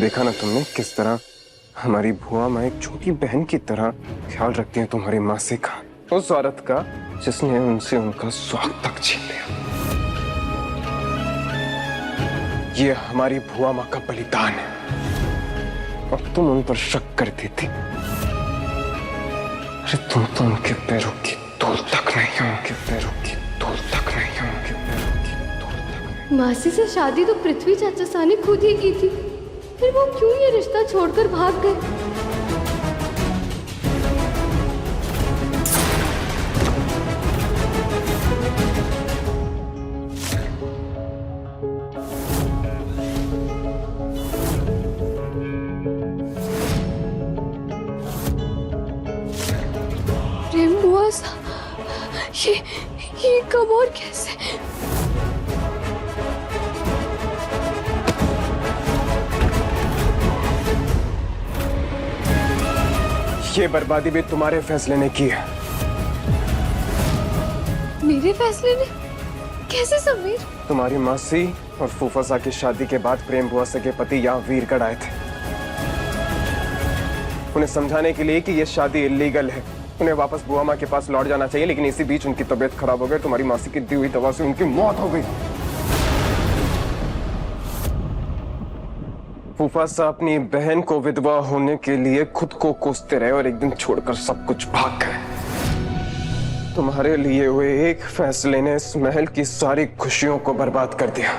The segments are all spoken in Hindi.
देखा ना तुमने किस तरह हमारी बुआ माँ एक छोटी बहन की तरह ख्याल रखती है तुम्हारी मासी का, उस औरत का जिसने उनसे उनका स्वाग तक छीन लिया। ये हमारी बुआ माँ का बलिदान है और तुम उन पर शक करती थी। अरे तुम तो उनके पैरों की धूल तक नहीं हो, उनके पैरों की धूल तक नहीं हो, उनके पैरों की धूल तक नहीं। मासी से शादी तो पृथ्वी चाचा सा ने खुद ही की थी, फिर वो क्यों ये रिश्ता छोड़कर भाग गए? प्रेम बुआ सा, ये कब और कैसे? ये बर्बादी भी तुम्हारे फैसले ने की है। मेरे फैसले ने? कैसे समीर? तुम्हारी मासी और फूफासा की शादी के बाद प्रेम बुआ के पति यहाँ वीरगढ़ आए थे, उन्हें समझाने के लिए कि ये शादी इलीगल है, उन्हें वापस बुआ माँ के पास लौट जाना चाहिए। लेकिन इसी बीच उनकी तबीयत खराब हो गई, तुम्हारी मासी की दी हुई दवा से उनकी मौत हो गई। फूफासा अपनी बहन को विधवा होने के लिए खुद को कोसते रहे और एक दिन छोड़कर सब कुछ भाग गए। तुम्हारे लिए हुए एक फैसले ने इस महल की सारी खुशियों को बर्बाद कर दिया।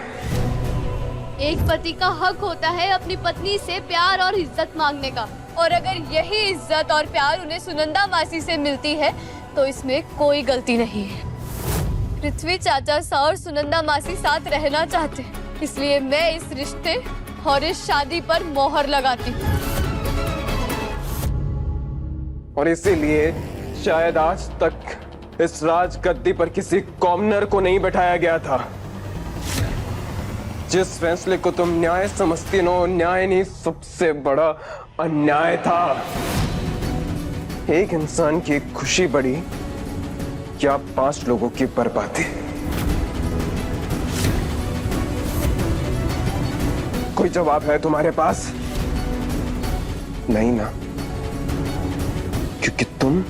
एक पति का हक होता है अपनी पत्नी से प्यार और इज्जत मांगने का, और अगर यही इज्जत और प्यार उन्हें सुनंदा मासी से मिलती है तो इसमें कोई गलती नहीं है। पृथ्वी चाचा सा और सुनंदा मासी साथ रहना चाहते हैं, इसलिए मैं इस रिश्ते और इस शादी पर मोहर लगाती हूँ। और इसीलिए शायद आज तक इस राजगद्दी पर किसी कॉमनर को नहीं बैठाया गया था। जिस फैसले को तुम न्याय समझती हो, न्याय नहीं, सबसे बड़ा अन्याय था। एक इंसान की खुशी बड़ी या 5 लोगों की बर्बादी? कोई जवाब है तुम्हारे पास? नहीं ना, क्योंकि तुम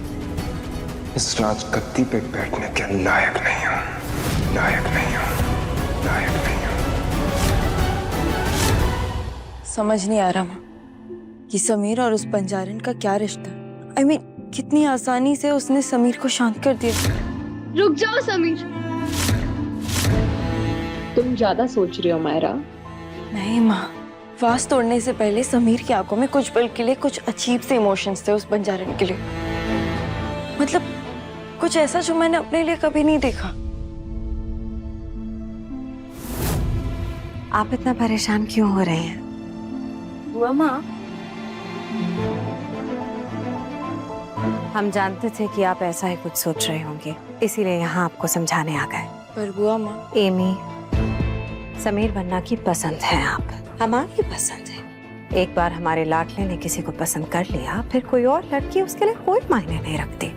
इस राजगद्दी पे बैठने के लायक नहीं हो, लायक नहीं हो, लायक नहीं हो। समझ नहीं आ रहा माँ कि समीर और उस बंजारन का क्या रिश्ता। I mean, कितनी आसानी से उसने समीर को शांत कर दिया। रुक जाओ समीर, तुम ज्यादा सोच रही हो मायरा। नहीं माँ, वास तोड़ने से पहले समीर की आंखों में कुछ पल के लिए कुछ अजीब से इमोशंस थे उस बंजारन के लिए। मतलब कुछ ऐसा जो मैंने अपने लिए कभी नहीं देखा। आप इतना परेशान क्यों हो रहे हैं? बुआ माँ, हम जानते थे कि आप ऐसा ही कुछ सोच रहे होंगे, इसीलिए यहाँ आपको समझाने आ गए। पर बुआ माँ, एमी, समीर बन्ना की पसंद है आप, हमारी पसंद है। एक बार हमारे लाडले ने किसी को पसंद कर लिया, फिर कोई और लड़की उसके लिए कोई मायने नहीं रखती।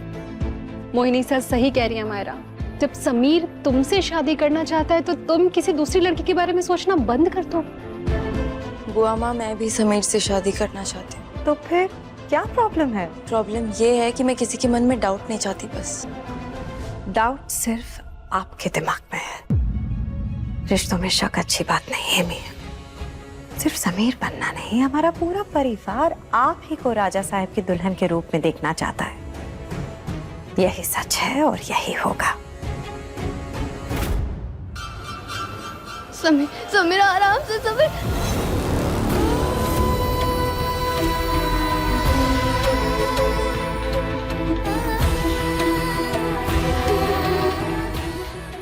मोहिनी सर सही कह रही है मायरा, जब समीर तुमसे शादी करना चाहता है तो तुम किसी दूसरी लड़की के बारे में सोचना बंद कर दो। बुआ माँ, मैं भी समीर से शादी करना चाहती हूँ। तो फिर क्या प्रॉब्लम है? प्रॉब्लम ये है कि मैं किसी के मन में डाउट नहीं चाहती। बस डाउट सिर्फ आपके दिमाग में है। रिश्तों में शक अच्छी बात नहीं है। सिर्फ समीर बनना नहीं, हमारा पूरा परिवार आप ही को राजा साहब की दुल्हन के रूप में देखना चाहता है। यही सच है और यही होगा। समीर, समीर आराम से। समीर,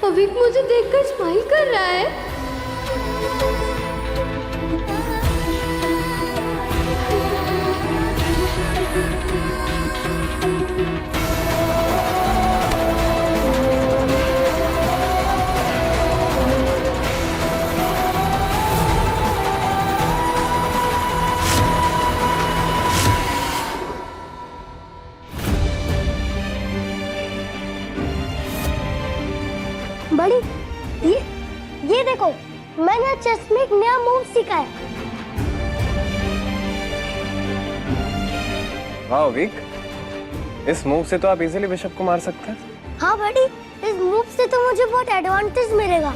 अभी मुझे देखकर स्माइल कर रहा है। बड़ी, ये देखो, मैंने चेस में एक नया मूव सीखा है। वाह विक, इस मूव से तो आप इजीली बिशप को मार सकते हैं। हाँ बड़ी, इस मूव से तो मुझे बहुत एडवांटेज मिलेगा।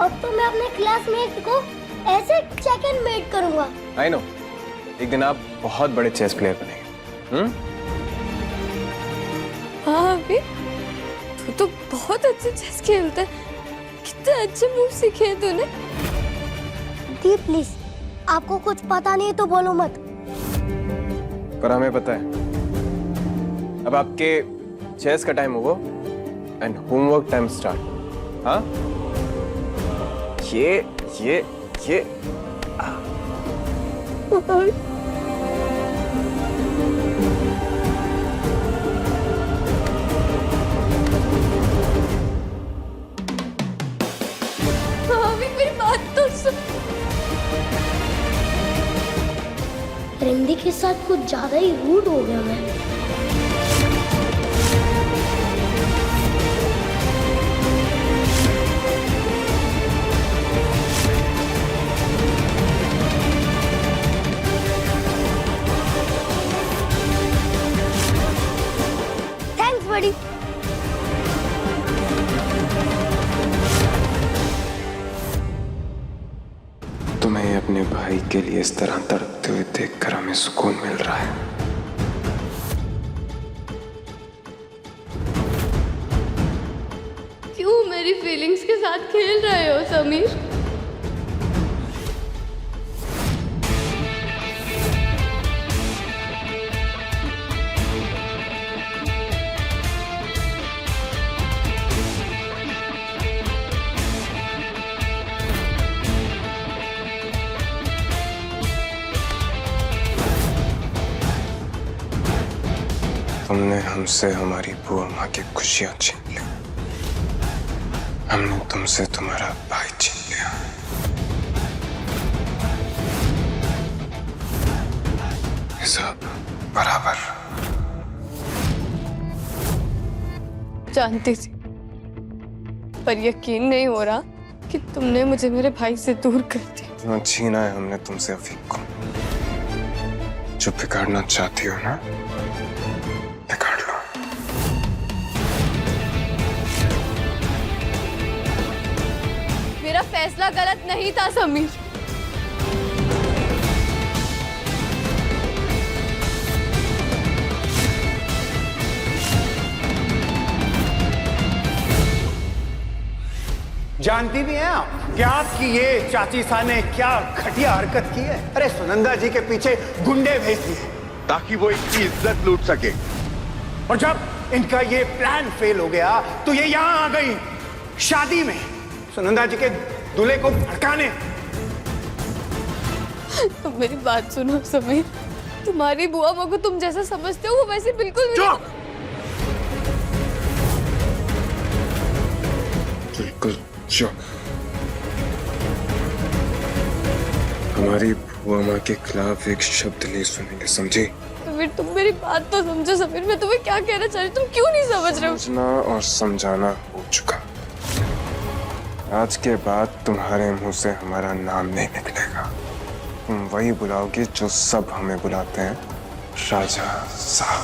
अब तो मैं अपने क्लासमेट को ऐसे चेक एंड मेट करूंगा। आई नो, एक दिन आप बहुत बड़े चेस प्लेयर बनेंगे। हाँ अभी तू तो बहुत अच्छे चेस खेलता है। कितने अच्छे मूव सीखे हैं तूने। दी प्लीज, आपको कुछ पता नहीं तो बोलो मत। पर हमें पता है। अब आपके चेस का टाइम होगा एंड होमवर्क टाइम स्टार्ट। हाँ, ये मेरी बात तो सुन। रिंदी के साथ कुछ ज्यादा ही रूड हो गया मैं। थैंक्स बड़ी। तुम्हें अपने भाई के लिए इस तरह तड़पते हुए देखकर हमें सुकून मिल रहा है। क्यों मेरी फीलिंग्स के साथ खेल रहे हो समीर? तुमने हमसे हमारी बुआ माँ की खुशियां छीन ली, हमने तुमसे तुम्हारा भाई छीन लिया। हिसाब बराबर। जानती थी, पर यकीन नहीं हो रहा कि तुमने मुझे मेरे भाई से दूर कर दिया। छीना है हमने तुमसे अफीक को। जो बिगाड़ना चाहती हो ना, बिगाड़ लो। मेरा फैसला गलत नहीं था समीर। जानती भी हैं आप क्या कि ये चाची सा ने क्या घटिया हरकत की है? अरे सुनंदा जी के पीछे गुंडे भेज दिए ताकि वो इनकी इज्जत लूट सके। और जब इनका ये प्लान फेल हो गया तो ये यहाँ आ गई शादी में सुनंदा जी के दूल्हे को भड़काने। तुम मेरी बात सुनो समीर, तुम्हारी बुआ माँ को तुम जैसा समझते हो वो वैसे बिल्कुल भी चुप! बिल्कुल चुप। हमारी बुआ माँ के खिलाफ एक शब्द नहीं सुनेंगे, समझी? समीर तुम मेरी बात तो समझो। समीर मैं तुम्हें क्या कहना चाह रही हूँ, तुम क्यों नहीं समझ रहे हो? समझना और समझाना हो चुका। आज के बाद तुम्हारे मुंह से हमारा नाम नहीं निकलेगा। तुम वही बुलाओगे जो सब हमें बुलाते हैं, राजा साहब।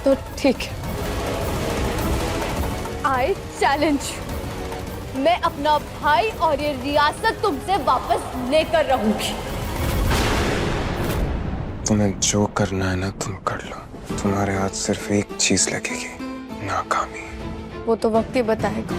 तो ठीक है, आई चैलेंज, मैं अपना भाई और ये रियासत तुमसे वापस लेकर रहूंगी। तुम्हें जो करना है ना तुम कर लो। तुम्हारे हाथ सिर्फ एक चीज लगेगी, नाकामी। वो तो वक्त ही बताएगा।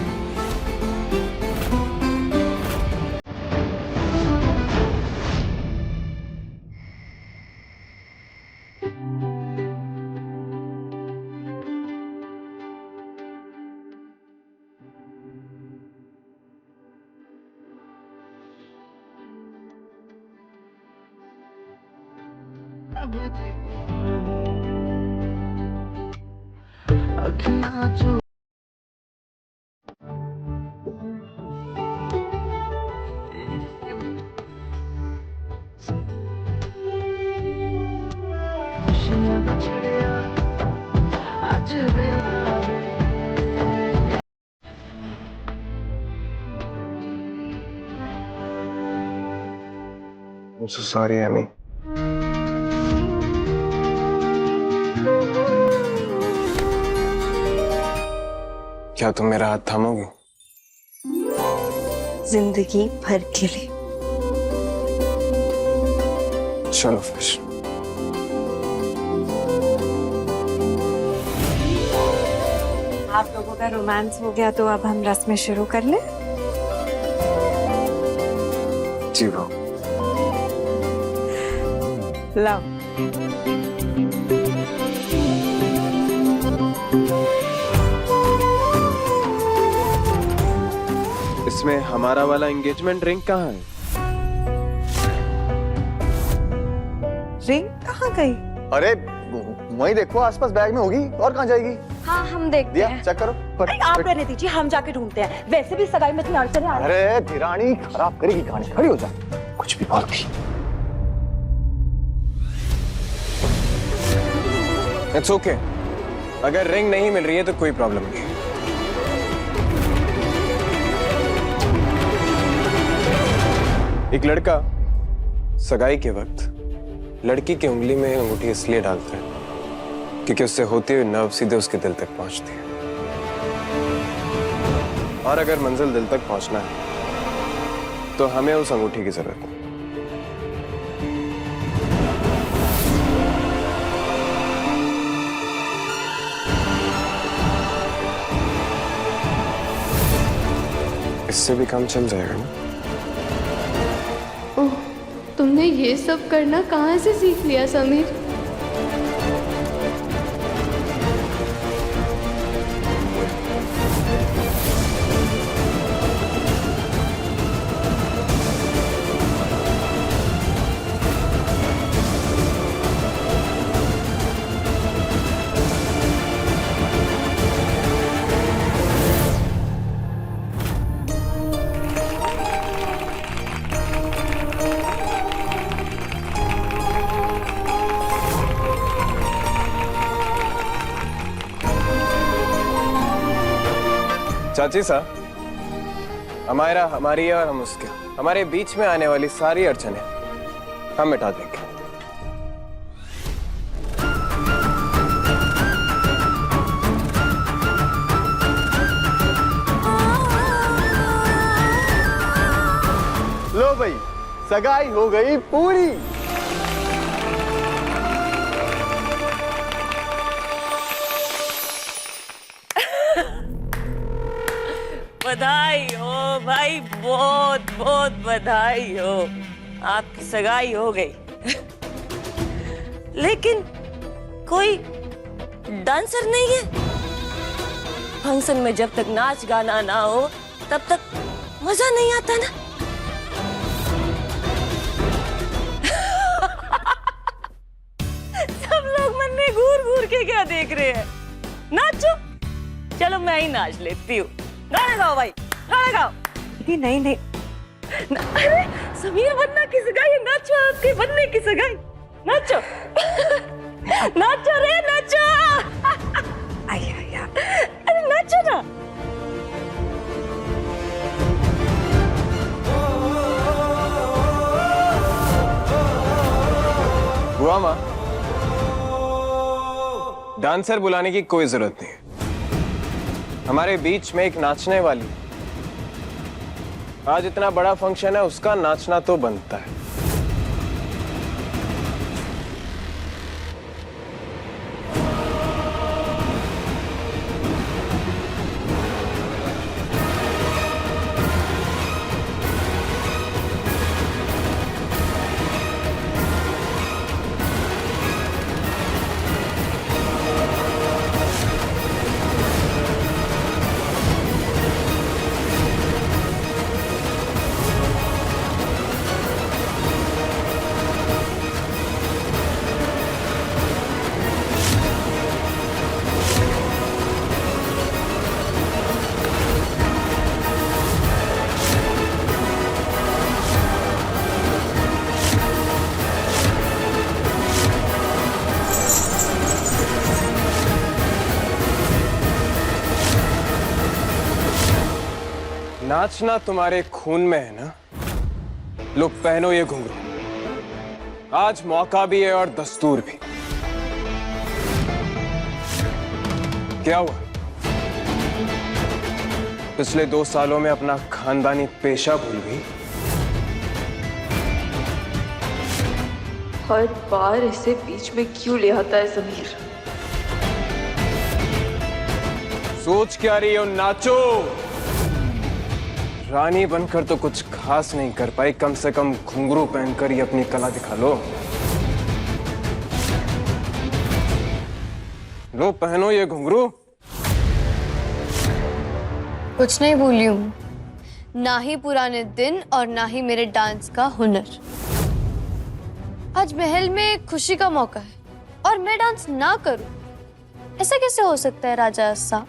so sorry, Amy. क्या तुम मेरा हाथ थामोगे? जिंदगी भर के लिए। चलो फिर। आप लोगों का रोमांस हो गया तो अब हम रस्में शुरू कर लें? जी वो। लाओ। इसमें हमारा वाला एंगेजमेंट रिंग कहाँ है? रिंग कहाँ गई? अरे वहीं देखो, आसपास बैग में होगी, और कहाँ जाएगी? हाँ हम देखते दिया हैं। चेक करो। अरे आप रहने दीजिए, हम जाके ढूंढते हैं। वैसे भी सगाई में इतनी अड़चने आ रही अरे धीरानी खराब करेगी कहानी, खड़ी हो जा। कुछ भी बोलती। It's okay. अगर रिंग नहीं मिल रही है तो कोई प्रॉब्लम नहीं। एक लड़का सगाई के वक्त लड़की की उंगली में अंगूठी इसलिए डालता है क्योंकि उससे होते हुए नर्व सीधे उसके दिल तक पहुंचती है। और अगर मंजिल दिल तक पहुंचना है तो हमें उस अंगूठी की जरूरत है। इससे भी काम चल जाएगा ना? ओह, तुमने ये सब करना कहाँ से सीख लिया समीर? चाची सा, अमायरा हमारी है और हम उसके। हमारे बीच में आने वाली सारी अड़चनें हम मिटा देंगे। लो भाई, सगाई हो गई पूरी। बधाई हो भाई, बहुत बहुत बधाई हो। आपकी सगाई हो गई। लेकिन कोई डांसर नहीं है। फंक्शन में जब तक नाच गाना ना हो तब तक मजा नहीं आता ना। सब लोग मन में घूर घूर के क्या देख रहे हैं? नाचो। चलो मैं ही नाच लेती हूँ। गाना गाओ भाई, गाना गाओ। नहीं नहीं, अरे समीर बनना की सगाई है, नाचो। आपके बनने की सगाई, नाचो। नाचो रे नाचो। आया अरे नाचो ना। हुआ माँ, डांसर बुलाने की कोई जरूरत नहीं है। हमारे बीच में एक नाचने वाली, आज इतना बड़ा फंक्शन है, उसका नाचना तो बनता है। नाचना तुम्हारे खून में है ना? लो पहनो ये घुंघरू। आज मौका भी है और दस्तूर भी। क्या हुआ? पिछले 2 सालों में अपना खानदानी पेशा भूल गई? हर बार इसे बीच में क्यों ले आता है समीर? सोच क्या रही हो? नाचो। रानी बनकर तो कुछ खास नहीं कर पाई, कम से कम घुंघरू पहनकर ही अपनी कला दिखा लो। लो पहनो ये घुंघरू। कुछ नहीं भूली हूँ, ना ही पुराने दिन और ना ही मेरे डांस का हुनर। आज महल में खुशी का मौका है और मैं डांस ना करूं, ऐसा कैसे हो सकता है राजा अस्सा?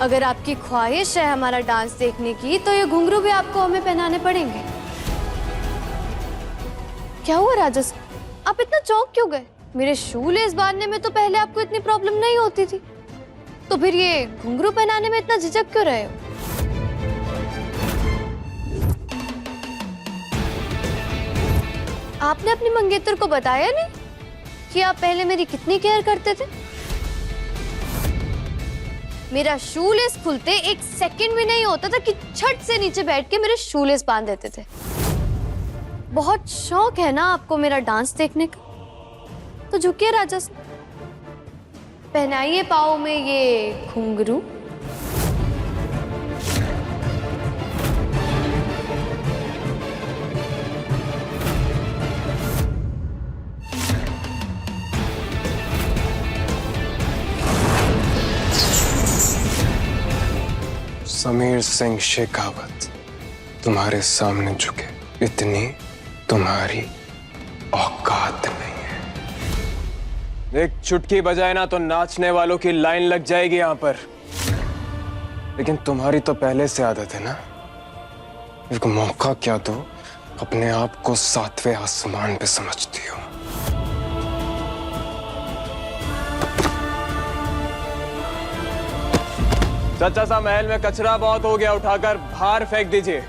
अगर आपकी ख्वाहिश है हमारा डांस देखने की, तो ये घुंघरू भी आपको हमें पहनाने पड़ेंगे। क्या हुआ राजा साहब, आप इतना चौंक क्यों गए? मेरे शू लेस बांधने में तो पहले आपको इतनी प्रॉब्लम नहीं होती थी, तो फिर ये घुंघरू पहनाने में इतना झिझक क्यों रहे हो? आपने अपनी मंगेतर को बताया नहीं कि आप पहले मेरी कितनी केयर करते थे? मेरा शूलेस खुलते 1 सेकंड भी नहीं होता था कि छट से नीचे बैठ के मेरे शूलेस बांध देते थे। बहुत शौक है ना आपको मेरा डांस देखने का, तो झुकिए राजा साहब, पहनाइए पाँव में ये घुंघरू। समीर सिंह शेखावत तुम्हारे सामने झुके, इतनी तुम्हारी औकात नहीं है। एक चुटकी बजाए ना तो नाचने वालों की लाइन लग जाएगी यहां पर। लेकिन तुम्हारी तो पहले से आदत है ना, एक मौका क्या दो, अपने आप को 7वें आसमान पे समझती हो। चाचा सा, महल में कचरा बहुत हो गया, उठाकर बाहर फेंक दीजिए।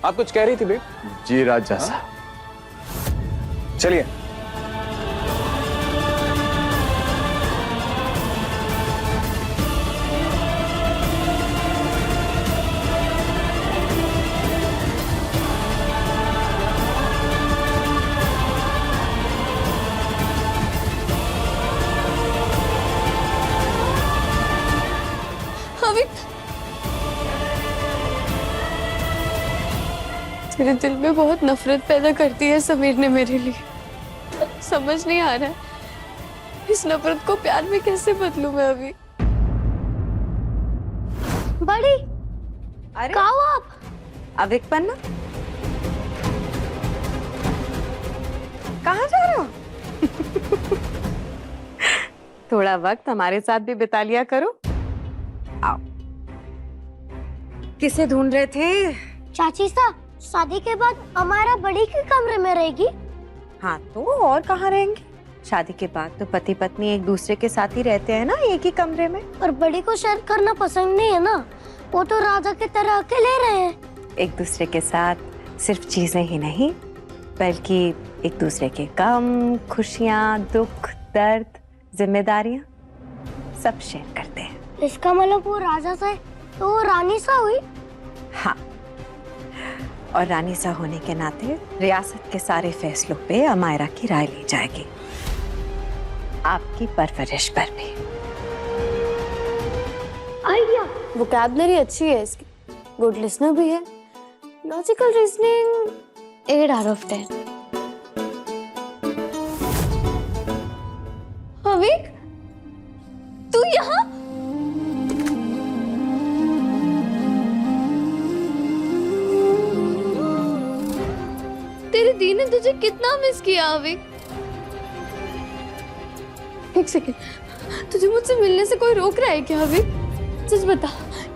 आप कुछ कह रही थी बेटी? जी राजा साहब। चलिए। तेरे दिल में बहुत नफरत पैदा करती है समीर ने मेरे लिए। समझ नहीं आ रहा है इस नफरत को प्यार में कैसे बदलूं मैं अभी। बड़ी, अरे कहाँ हो आप? अविक पन्ना, कहाँ जा रहे हो? थोड़ा वक्त हमारे साथ भी बिता लिया करो। आओ। किसे ढूंढ रहे थे? चाची साहब, शादी के बाद हमारा बड़ी के कमरे में रहेगी। हाँ तो और कहाँ रहेंगे? शादी के बाद तो पति पत्नी एक दूसरे के साथ ही रहते हैं ना, एक ही कमरे में। और बड़ी को शेयर करना पसंद नहीं है ना, वो तो राजा की तरह अकेले रहे हैं। एक दूसरे के साथ सिर्फ चीजें ही नहीं, बल्कि एक दूसरे के गम, खुशियाँ, दुख, दर्द, जिम्मेदारियाँ सब शेयर करते हैं। इसका मतलब वो राजा सा है तो वो रानी सा हुई। हाँ, और रानी सा होने के नाते रियासत के सारे फैसलों पे अमायरा की राय ली जाएगी, आपकी परवरिश पर भी। आइडिया। वोकैबुलरी अच्छी है इसकी, गुड लिसनर भी है, लॉजिकल रीजनिंग 8 out of 10। अविक, तू यहाँ? तेरी दी ने तुझे कितना मिस किया अविक। एक सेकेंड, तुझे मुझसे मिलने से कोई रोक रहा है क्या अविक? सच बता,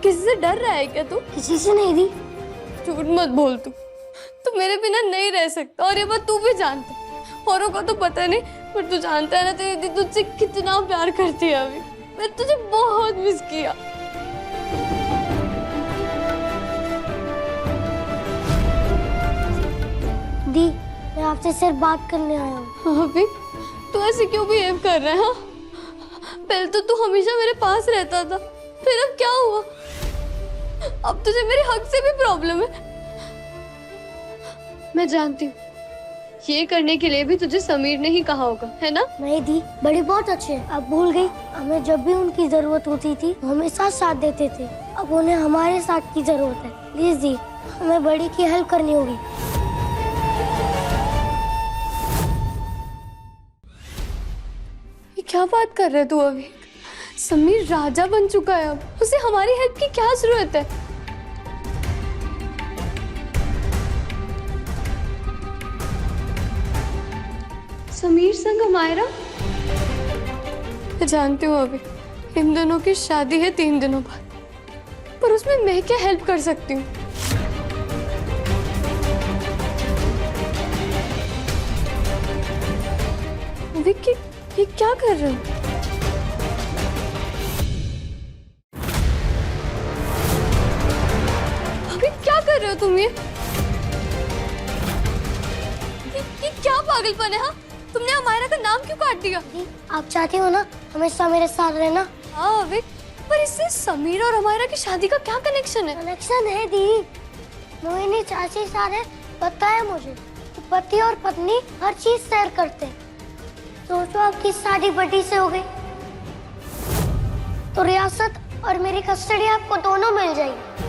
किसी से डर रहा है क्या तू? किसी से नहीं दी। झूठ मत बोल तू मेरे बिना नहीं रह सकता, और ये बात तू भी जानता है। औरों को तो पता नहीं, पर तू जानता है ना तेरी दी तुझसे कितना प्यार करती है अभी। मैंने तुझे बहुत मिस किया। दी, मैं आपसे सिर्फ बात करने आया हूँ। अभी तू ऐसे क्यों बिहेव कर रहा है? हाँ? पहले तो तू हमेशा मेरे पास रहता था, फिर अब क्या हुआ? अब तुझे मेरे हक से भी प्रॉब्लम है। मैं जानती हूँ ये करने के लिए भी तुझे समीर ने ही कहा होगा, है ना? नहीं दी, बड़ी बहुत अच्छे हैं। अब भूल गई? हमें जब भी उनकी जरूरत होती थी हमेशा साथ देते थे। अब उन्हें हमारे साथ की जरूरत है। प्लीज दी, हमें बड़ी की हेल्प करनी होगी। ये क्या बात कर रहे तू अभी? समीर राजा बन चुका है, अब उसे हमारी हेल्प की क्या जरूरत है? समीर संग मायरा? मैं जानती हूँ अभी इन दोनों की शादी है 3 दिनों बाद, पर उसमें मैं क्या हेल्प कर सकती हूँ? विक्की, ये क्या कर रहे हो? अभी क्या कर रहे हो तुम? ये क्या पागलपन है? हाँ, तुमने अमायरा का नाम क्यों काट दिया? दी, आप चाहती हो ना हमेशा मेरे साथ रहना? हाँ विक, पर इससे समीर और अमायरा की शादी का क्या कनेक्शन है? कनेक्शन है दी, मोहिनी चाची सारे पता है मुझे कि पति और पत्नी हर चीज शेयर करते हैं। सोचो आपकी शादी बड़ी से हो गई तो रियासत और मेरी कस्टडी आपको दोनों मिल जाएगी।